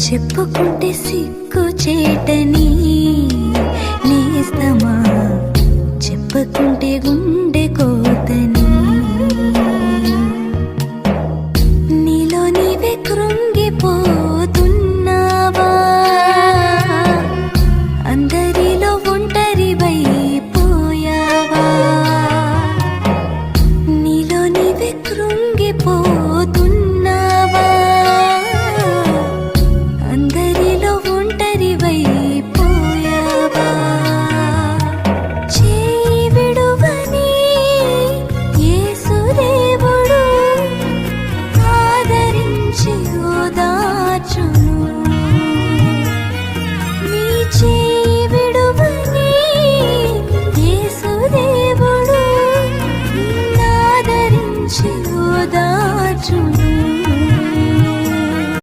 చెప్పుకుంటే సిగ్గు చేటని నేస్తమా, చెప్పుకుంటే గుండె కోతని. నీలో నీవే కృంగిపోతున్నావా, అందరిలో ఒంటరివైపోయావా. నీలో నీవే కృంగిపోతున్నావా, అందరిలో ఒంటరివైపోయావా. చేయి విడువని యేసుదేవుడు ఆదరించి ఓదార్చును.